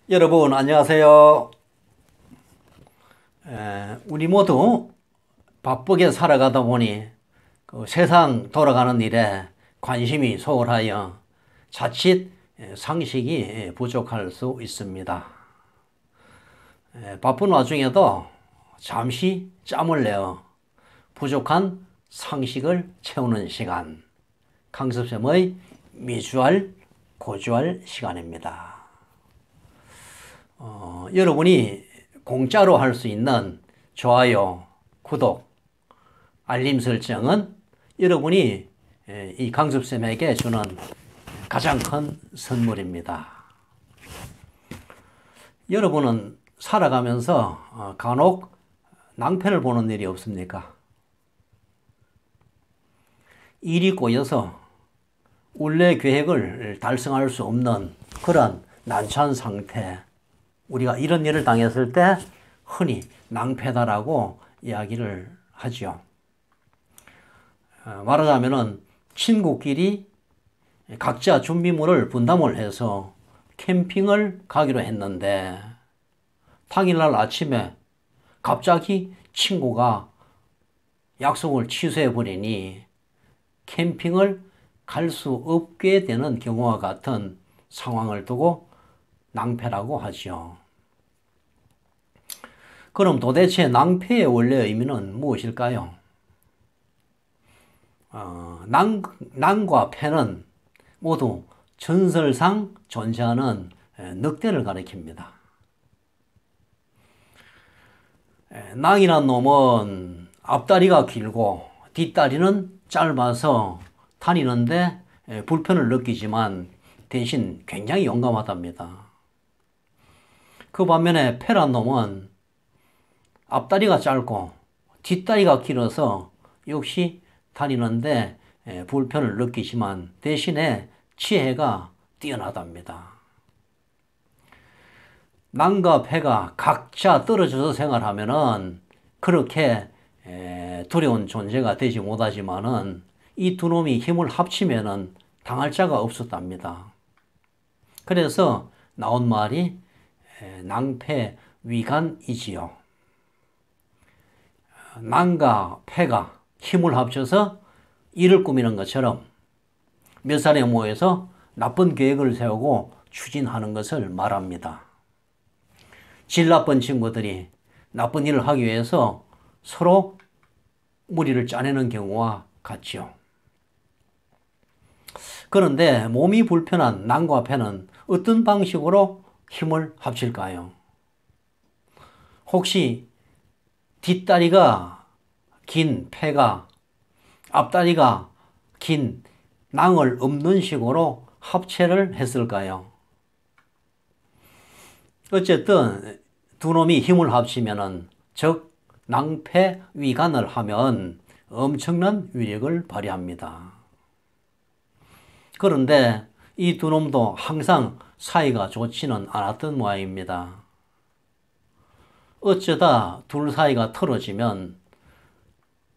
여러분 안녕하세요. 우리 모두 바쁘게 살아가다 보니 그 세상 돌아가는 일에 관심이 소홀하여 자칫 상식이 부족할 수 있습니다. 바쁜 와중에도 잠시 짬을 내어 부족한 상식을 채우는 시간, 강습쌤의 미주알 고주알 시간입니다. 여러분이 공짜로 할 수 있는 좋아요, 구독, 알림 설정은 여러분이 이 강습쌤에게 주는 가장 큰 선물입니다. 여러분은 살아가면서 간혹 낭패를 보는 일이 없습니까? 일이 꼬여서 원래 계획을 달성할 수 없는 그런 난처한 상태, 우리가 이런 일을 당했을 때 흔히 낭패다라고 이야기를 하죠. 말하자면은 친구끼리 각자 준비물을 분담을 해서 캠핑을 가기로 했는데 당일날 아침에 갑자기 친구가 약속을 취소해 버리니 캠핑을 갈 수 없게 되는 경우와 같은 상황을 두고 낭패라고 하죠. 그럼 도대체 낭패의 원래 의미는 무엇일까요? 낭과 패는 모두 전설상 존재하는 늑대를 가리킵니다. 낭이란 놈은 앞다리가 길고 뒷다리는 짧아서 다니는데 불편을 느끼지만 대신 굉장히 용감하답니다. 그 반면에 패란 놈은 앞다리가 짧고 뒷다리가 길어서 역시 다니는데 불편을 느끼지만 대신에 지혜가 뛰어나답니다. 낭과 패가 각자 떨어져서 생활하면은 그렇게 두려운 존재가 되지 못하지만은 이 두 놈이 힘을 합치면은 당할 자가 없었답니다. 그래서 나온 말이 낭패위간이지요. 낭과 패가 힘을 합쳐서 일을 꾸미는 것처럼 몇 사람이 모여서 나쁜 계획을 세우고 추진하는 것을 말합니다. 질 나쁜 친구들이 나쁜 일을 하기 위해서 서로 무리를 짜내는 경우와 같죠. 그런데 몸이 불편한 낭과 패는 어떤 방식으로 힘을 합칠까요? 혹시 뒷다리가 긴 패가 앞다리가 긴 낭을 엎는 식으로 합체를 했을까요? 어쨌든 두 놈이 힘을 합치면은 즉 낭패위간을 하면 엄청난 위력을 발휘합니다. 그런데 이 두 놈도 항상 사이가 좋지는 않았던 모양입니다. 어쩌다 둘 사이가 틀어지면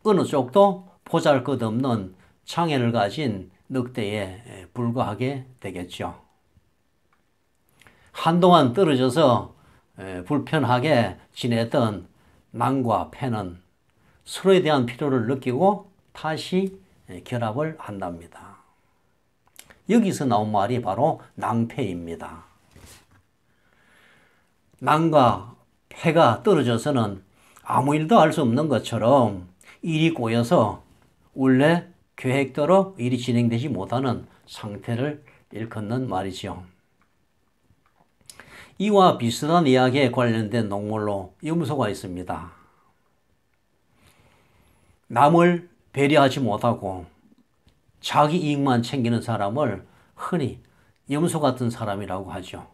어느 쪽도 보잘것없는 장애를 가진 늑대에 불과하게 되겠죠. 한동안 떨어져서 불편하게 지내던 낭과 패는 서로에 대한 필요를 느끼고 다시 결합을 한답니다. 여기서 나온 말이 바로 낭패입니다. 낭과 패가 떨어져서는 아무 일도 할 수 없는 것처럼 일이 꼬여서 원래 계획대로 일이 진행되지 못하는 상태를 일컫는 말이죠. 이와 비슷한 이야기에 관련된 농물로 염소가 있습니다. 남을 배려하지 못하고 자기 이익만 챙기는 사람을 흔히 염소 같은 사람이라고 하죠.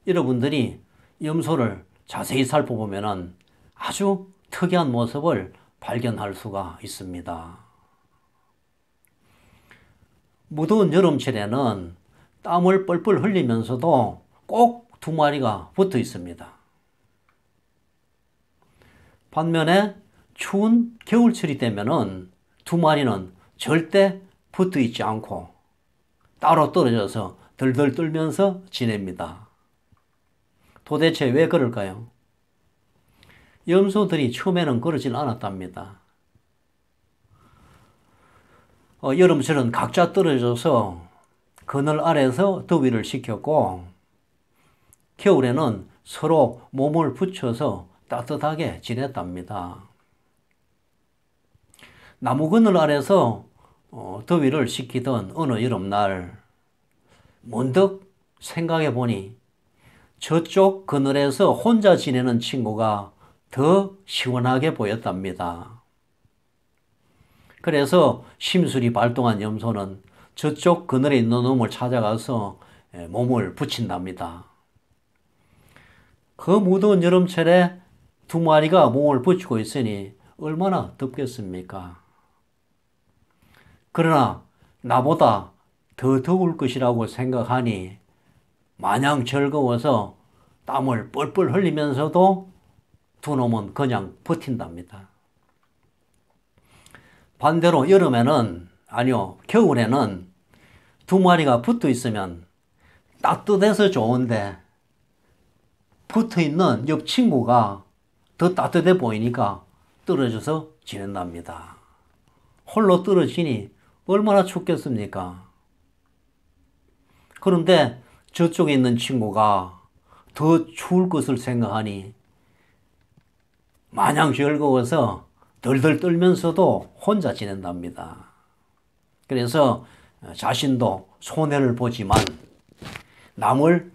여러분들이 염소를 자세히 살펴보면 아주 특이한 모습을 발견할 수가 있습니다. 무더운 여름철에는 땀을 뻘뻘 흘리면서도 꼭 두 마리가 붙어 있습니다. 반면에 추운 겨울철이 되면은 두 마리는 절대 붙어 있지 않고 따로 떨어져서 덜덜 떨면서 지냅니다. 도대체 왜 그럴까요? 염소들이 처음에는 그러질 않았답니다. 여름철은 각자 떨어져서 그늘 아래서 더위를 식혔고, 겨울에는 서로 몸을 붙여서 따뜻하게 지냈답니다. 나무 그늘 아래서 더위를 식히던 어느 여름날, 문득 생각해 보니 저쪽 그늘에서 혼자 지내는 친구가 더 시원하게 보였답니다. 그래서 심술이 발동한 염소는 저쪽 그늘에 있는 놈을 찾아가서 몸을 붙인답니다. 그 무더운 여름철에 두 마리가 몸을 붙이고 있으니 얼마나 덥겠습니까? 그러나 나보다 더 더울 것이라고 생각하니 마냥 즐거워서 땀을 뻘뻘 흘리면서도 두 놈은 그냥 버틴답니다. 반대로 겨울에는 두 마리가 붙어 있으면 따뜻해서 좋은데 붙어 있는 옆 친구가 더 따뜻해 보이니까 떨어져서 지낸답니다. 홀로 떨어지니 얼마나 춥겠습니까? 그런데 저쪽에 있는 친구가 더 추울 것을 생각하니 마냥 즐거워서 덜덜 떨면서도 혼자 지낸답니다. 그래서 자신도 손해를 보지만 남을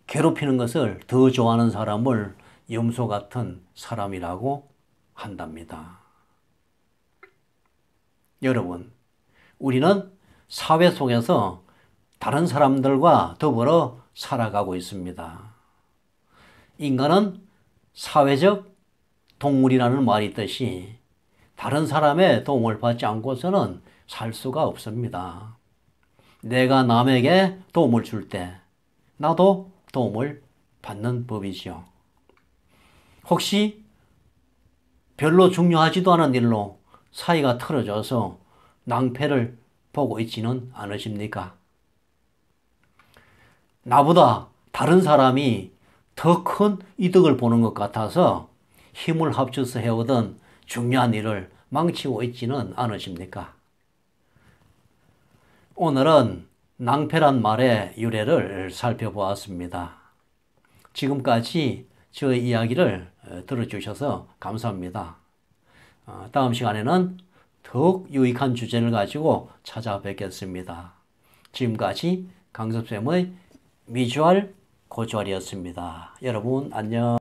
괴롭히는 것을 더 좋아하는 사람을 염소 같은 사람이라고 한답니다. 여러분, 우리는 사회 속에서 다른 사람들과 더불어 살아가고 있습니다. 인간은 사회적 동물이라는 말이 있듯이 다른 사람의 도움을 받지 않고서는 살 수가 없습니다. 내가 남에게 도움을 줄 때 나도 도움을 받는 법이죠. 혹시 별로 중요하지도 않은 일로 사이가 틀어져서 낭패를 보고 있지는 않으십니까? 나보다 다른 사람이 더 큰 이득을 보는 것 같아서 힘을 합쳐서 해오던 중요한 일을 망치고 있지는 않으십니까? 오늘은 낭패란 말의 유래를 살펴보았습니다. 지금까지 저의 이야기를 들어주셔서 감사합니다. 다음 시간에는 더욱 유익한 주제를 가지고 찾아뵙겠습니다. 지금까지 강섭쌤의 미주알 고주알이었습니다. 여러분 안녕.